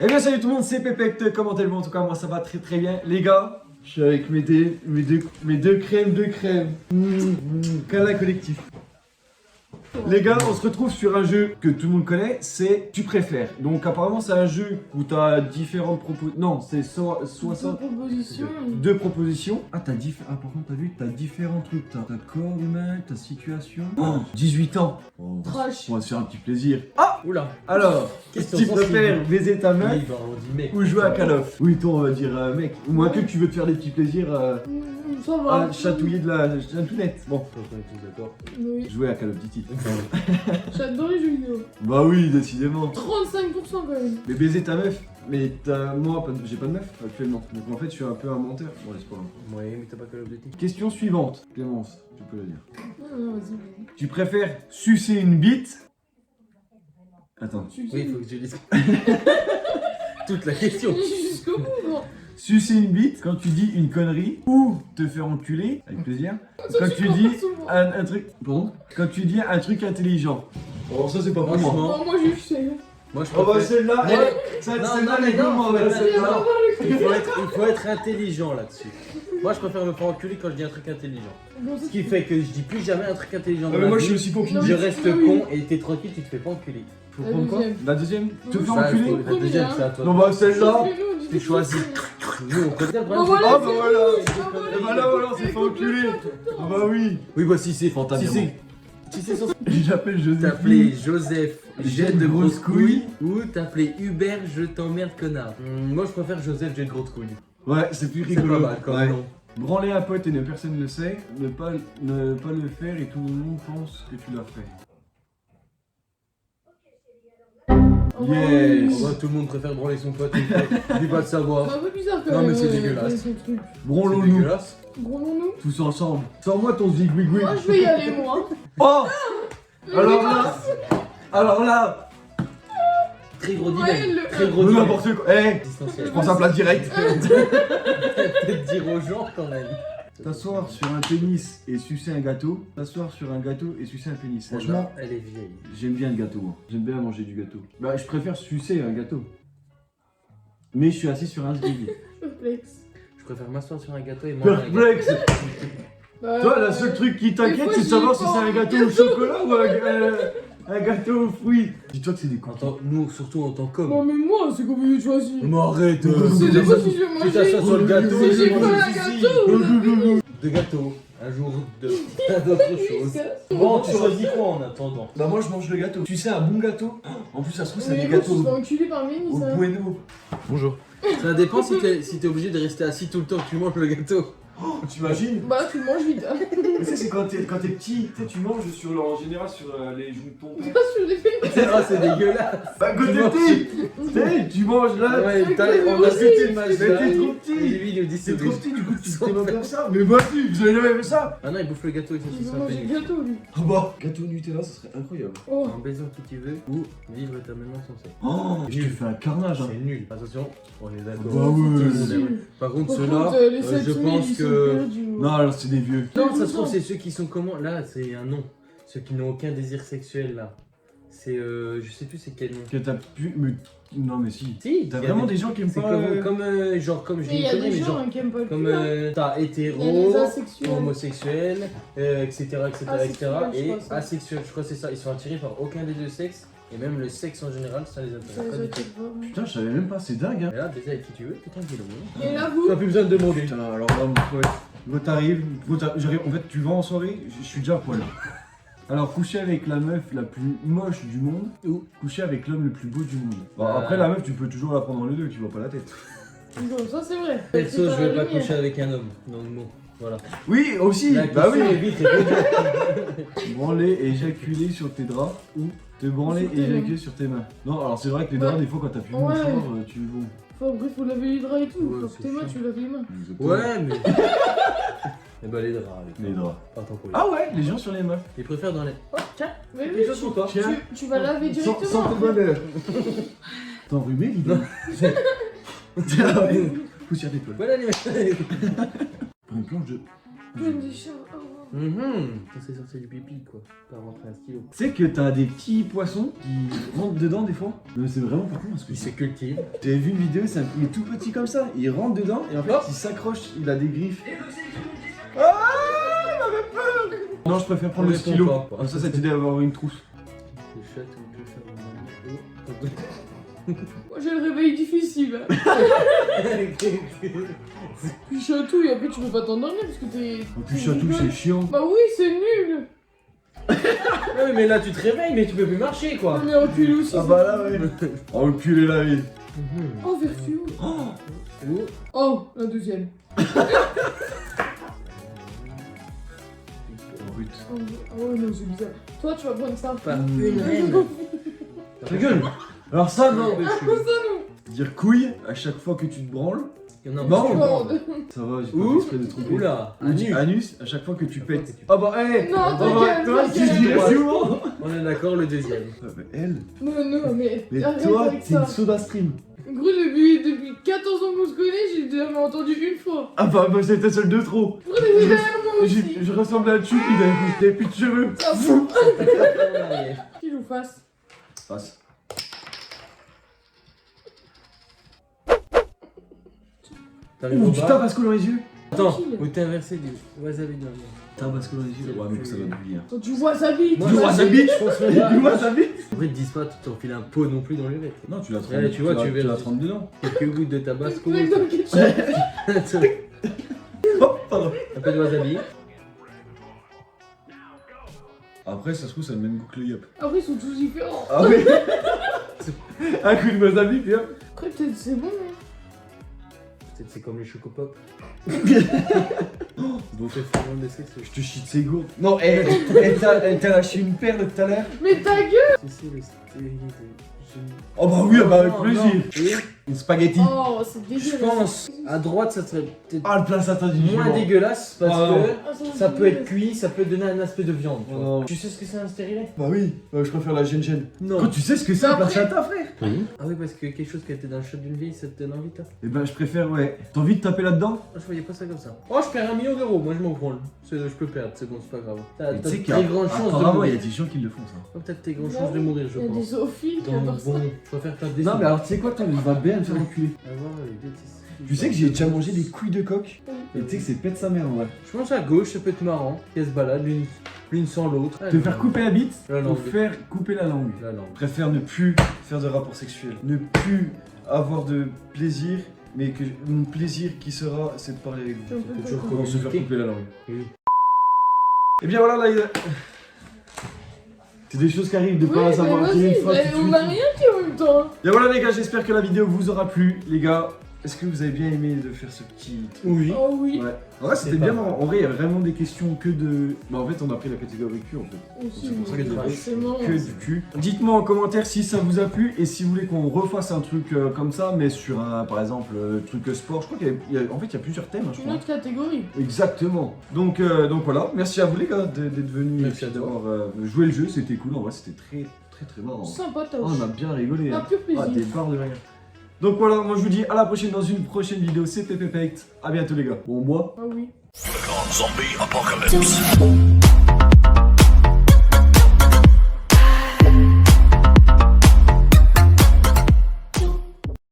Eh bien salut tout le monde, c'est Pépect, comment allez-vous? En tout cas moi ça va très très bien. Les gars, je suis avec mes deux crèmes de crème. Câlin collectif. Les gars, on se retrouve sur un jeu que tout le monde connaît, c'est Tu préfères. Donc apparemment c'est un jeu où tu as différentes propositions. Non, c'est 60... propositions. Deux propositions. Ah, par contre, t'as vu, t'as différents trucs. T'as corps humain, t'as situation. Oh, 18 ans. Oh, Trash. on va se faire un petit plaisir. Ah, Oula. alors, Question tu sensible. préfères baiser ta meuf Oui, bah, on dit mec. ou jouer à Call of? Oui, toi, on va dire mec. Ou moins que tu veux te faire des petits plaisirs Ça va. à chatouiller de la chatounette. Bon, On est tous d'accord. Oui. jouer à Call of Duty. J'adore les jeux vidéo. Bah oui, décidément. 35% quand même. Mais baiser ta meuf, mais moi, j'ai pas de meuf actuellement. Donc en fait, je suis un peu un menteur. Bon, c'est pas grave. Ouais, mais t'as pas Call of Duty. Question suivante, Clémence, tu peux la dire. Non, vas-y. Tu préfères sucer une bite? Attends. Tu Oui, il faut que je dise. Toute la question. Jusqu'au bout, non. Sucer une bite quand tu dis une connerie ou te faire enculer, avec plaisir, quand tu dis un truc. Pardon? Quand tu dis un truc intelligent. Oh, ça c'est pas pour moi. Franchement. Non, moi je sais. Moi, je Oh bah préfère... celle-là, Ouais. celle-là, mais les non, gourmands, mais celle-là. il faut être intelligent là-dessus. Moi, je préfère me faire enculer quand je dis un truc intelligent. Bon, Ce qui fait que je dis plus jamais un truc intelligent. Ah, dans mais ma moi vie. je suis aussi pour qu'il Non, Je dise. reste Oui. con et t'es tranquille, tu te fais pas enculer. Faut La prendre quoi? deuxième. La deuxième? Te faire Ça, enculer? La deuxième, c'est à toi. Non bah celle-là. Tu choisis. Nous, on peut dire Oh, voilà, Ah c'est bah voilà. fini. Et bah là voilà, on s'est fait enculer. Ah bah oui. Oui, bah si c'est Fantasme. Si c'est censé J'appelle Joseph. t'appeler Joseph, Jette de grosses couilles. ou t'appeler Hubert, je t'emmerde connard. Moi je préfère Joseph, j'ai de grosses couilles. Ouais, c'est plus C'est pas rigolo. mal comme Ouais. nom. Branler un pote et ne personne ne le sait, ne pas le faire et tout le monde pense que tu l'as fait. Oh, Yes. En vrai, tout le monde préfère branler son pote, il pas de savoir. C'est un peu bizarre quand Non, même. mais c'est ouais, dégueulasse. son truc. C'est Branlons-nous dégueulasse. Grondons-nous. tous ensemble. Sors-moi ton zigouigoui. Moi je vais y aller, moi. Oh. Alors là, Très gros Ouais, dilemme. le- Très gros mais dilemme. n'importe quoi. Eh, Distanciel. je prends sa place direct. Peut-être dire aux gens quand même. T'asseoir sur un pénis et sucer un gâteau. T'asseoir sur un gâteau et sucer un pénis. Franchement, elle est vieille. j'aime bien le gâteau. Moi. J'aime bien manger du gâteau. Bah, je préfère sucer un gâteau. Mais je suis assis sur un zigouigoui. Perplexe. Je préfère m'asseoir sur un gâteau et manger un gâteau. Perplexe. Bah, Toi, le seul truc qui des t'inquiète, fois, c'est de j'y savoir si pense, c'est un gâteau au chocolat ou un gâteau aux fruits. Dis-toi que c'est des En cookies. tant- Nous, surtout en tant qu'homme. Non, mais moi, c'est comme vous choisir. Mais arrête C'est des fois si je veux Tu t'assois manger. sur le gâteau Si et j'ai tu pas manges un ici. gâteau. De gâteau. Un jour, d'autres choses. Bon, tu choisis quoi en attendant? Bah, moi, je mange le gâteau. Tu sais, un bon gâteau. En plus, ça se trouve, c'est Mais des moi, je suis gâteaux fait enculer par Ménis, au ça. bueno. Bonjour. Ça dépend si t'es obligé de rester assis tout le temps que tu manges le gâteau. T'imagines? Bah, tu le manges vite. hein. Tu sais, c'est quand t'es petit, tu sais, tu manges en général sur les joues de ton père. Pas sur les fesses. Ah, c'est dégueulasse. Bah, quand Tu t'es manges- petit, tu sais, tu manges là. Ouais, mais on moi a aussi, vu cette image mais là. t'es trop Et petit. lui, il nous dit C'est c'est trop des- petit, du coup, tu t'aimes faire ça. Mais moi, vous avez jamais fait ça? Ah non, il bouffe le gâteau et ça Il c'est veut manger le gâteau, lui. Ah bah, gâteau Nutella, ça serait incroyable. Oh. Un baiser qui tu veux ou vivre éternellement sans sexe. Oh, je te fais un carnage. Hein. C'est nul. Attention, on est d'accord. Bah ouais. Tout le monde aime. Par contre, ceux-là, les je 7000, pense ils sont que. perdus. Non, alors c'est des vieux. Non, ça se trouve, c'est ceux qui sont comment? Là, c'est un nom. Ceux qui n'ont aucun désir sexuel là. C'est. Je sais plus c'est quel nom. Que t'as pu. Mais... Non, mais si. Si, T'as il y a vraiment des- des gens qui aiment C'est pas. genre, comme je Mais il dis y a connerie, des mais genre. gens qui aiment pas le Comme cul, hein. t'as Il y a hétéro, les asexuels. homosexuel, etc. Asexuel, je Et crois, ça. asexuel, je crois que c'est ça. Ils sont attirés par aucun des deux sexes. Et même le sexe en général, ça les Ça intéresse pas les du tout. attire pas. Putain, je savais même pas, c'est dingue. Hein. Et là, baiser avec qui tu veux, t'es tranquille au moins. Et là, vous T'as plus besoin de demander. Putain, alors là, mon pote. Quand t'arrives, j'arrive. En fait, tu vas en soirée, je suis déjà à poil. Alors, coucher avec la meuf la plus moche du monde ou coucher avec l'homme le plus beau du monde. Bon, après, la meuf, tu peux toujours la prendre dans les deux, tu vois pas la tête. Non, ça c'est vrai. Perso, C'est je vais la pas lumière. coucher avec un homme. Donc bon, voilà. Oui, aussi. La Bah question est oui. vite répondue. Branler et éjaculer sur tes draps ou te branler Sur et tes mains. éjaculer sur tes mains. Non, alors c'est vrai que les draps, Ouais. des fois, quand t'as plus de Ouais. mouchoir, tu bon. Enfin, bref, faut laver les draps et tout. Ouais, Quand c'est t'es mains, chiant. tu laves les mains. Ouais, mais. Et bah les draps avec. Les draps. Pas tant pour les. Ah ouais, les gens sur les mains. Ils préfèrent dans les. Oh, tiens. Mais oui, Quelque chose pour toi. Tiens. tu vas laver directement. Sans tes après. bonheur. T'es enrhumé, Guido? Poussière d'étoile. Voilà les mecs. Pour une planche de. Plein de chats. Oh. Ça c'est sorti du pipi quoi, pas rentrer un stylo. Tu sais que t'as des petits poissons qui rentrent dedans des fois. Mais c'est vraiment pas con parce que Il se cultive. j'avais vu une vidéo, il est tout petit comme ça, il rentre dedans et en fait il s'accroche, il a des griffes. Ah, il avait peur. Non, je préfère prendre le Réponds stylo. pas. Comme ça t'aide à avoir une trousse. Le chat, tu peux faire un Moi j'ai le réveil difficile. Hein. Puis chatouille, après tu peux pas t'endormir parce que t'es. En plus chatouille c'est chiant. Bah oui, c'est nul. Ouais, mais là tu te réveilles, mais tu peux plus marcher quoi. Non mais recule aussi. Ah bah là ouais. Oh le cul est là oui. Oh, vertueux. Oh. Oh, la deuxième. Brut. Oh, oh non, c'est bizarre. Toi, tu vas prendre ça. Pas une reine. Ta gueule. Alors ça non. Ça, non. Dire couille à chaque fois que tu te branles. Il y en a Non. Bande. Ça va, j'ai Ouh. pas exprès de tromper. Oula, Ou dis anus. anus à chaque fois que tu pètes. Ah Ah bah hé. Non, Ah bah t'inquiète, toi tu t'inquiète. dirais souvent. On est d'accord, le deuxième. Ah bah elle. Non, mais. Mais arrête toi avec t'es une ça. soda stream. Gros, depuis 14 ans qu'on se connaît, j'ai jamais entendu une fois. Ah bah c'était seul de trop. Pourquoi t'es derrière moi aussi? Je ressemble à un Chucky d'un coup. T'avais plus de cheveux. Ça Fou. Qui joue face? Passe. T'arrives Ouh, au du bas. tabasco dans les yeux. Attends, Tranquille. ou t'es inversé du wasabi dans le Tabasco dans les yeux. Ouais, mais ça va nous lire. Quand tu vois sa bite. Moi, Du wasabi. Je pense que Du wasabi. En vrai, ils te disent pas, tu t'enfiles un pot non plus dans l'urette. Non, tu l'as Ouais, tu vois, tu l'as verras. 30 dedans. Quelques gouttes de tabasco. Mec dans le ketchup. Oh, pardon. Un peu de wasabi. Après, ça se trouve, ça a le même goût que le yop. Après, ils sont tous différents. Ah oui. Un coup de wasabi, puis hop. Après, peut-être c'est bon. Hein. Peut-être c'est comme les chocopop. Bon, C'est vraiment le sexe. je te chie de ses gourdes. Non, elle t'a lâché une perle tout à l'heure. Mais ta gueule! C'est le stérilisé. Oh bah oui, bah avec Non, plaisir. non. Une spaghetti. Oh, c'est Et dégueulasse. je pense, à droite, ça serait peut-être Ah, le plat satin du moins jour. dégueulasse parce Ah, non. que Ah, ça peut être cuit, ça peut donner un aspect de viande. Tu, Oh, vois. non. Tu sais ce que c'est un stérilet? Bah oui, je préfère la gêne. Non. Quand tu sais ce que c'est un plat Après- satin, frère. Ah oui, parce que quelque chose qui était dans le shot d'une vieille, ça te donne envie, toi. Eh ben, je préfère, ouais. T'as envie de taper là-dedans? Ah, je voyais pas ça comme ça. Oh, je perds 1 million d'euros, moi je m'en branle. Je peux perdre, c'est bon, c'est pas grave. T'as Mais tu sais de qu'il très grandes chances de apparemment, il y mourir. a des gens qui le font, ça. Oh, peut-être tes grandes chances de mourir, je Il y a des pense. zoophiles qui Donc adorent ça. bon, je préfère faire des Non, mais alors, tu sais quoi, toi, il va bien me faire enculer. Avoir les bêtises. Tu sais que j'ai déjà mangé des couilles de coq? Et tu sais que c'est pète sa mère, en vrai. Je mange à gauche, ça peut être marrant. Qu'elles se baladent l'une sans l'autre. Te faire couper la bite La ou langue. faire couper la langue. La langue. Je préfère ne plus faire de rapport sexuel. Ne plus avoir de plaisir, mais que mon plaisir qui sera, c'est de parler avec Je vous. peux toujours pas. Comment se faire communiquer. couper la langue. Oui. Et bien voilà, là, c'est des choses qui arrivent de Oui, pas mais savoir vas-y, qui est une phrase. mais on n'a rien dit en même temps. Et voilà les gars, j'espère que la vidéo vous aura plu. Les gars, est-ce que vous avez bien aimé de faire ce petit truc? Oui. Oh oui. Ouais. En vrai, c'était C'est bien pas marrant. En vrai, il y a vraiment des questions que de. Bah, en fait, on a pris la catégorie cul en fait. Aussi, C'est pour ça mais que forcément. Que du cul. Dites-moi en commentaire si ça vous a plu et si vous voulez qu'on refasse un truc comme ça, mais sur un, par exemple, truc sport. Je crois en fait, il y a plusieurs thèmes, hein, je Une crois. autre catégorie. Exactement. Donc voilà. Merci à vous les gars d'être venus Merci et à toi. d'avoir joué le jeu. C'était cool. En vrai, c'était très marrant. Sympa, t'as Oh, on a bien rigolé. Un hein. pur Ah, des plaisir. barres de rire. Donc voilà, moi je vous dis à la prochaine dans une prochaine vidéo. C'était Pépépect. À bientôt les gars. Bon, moi. Ah oui. Zombie apocalypse.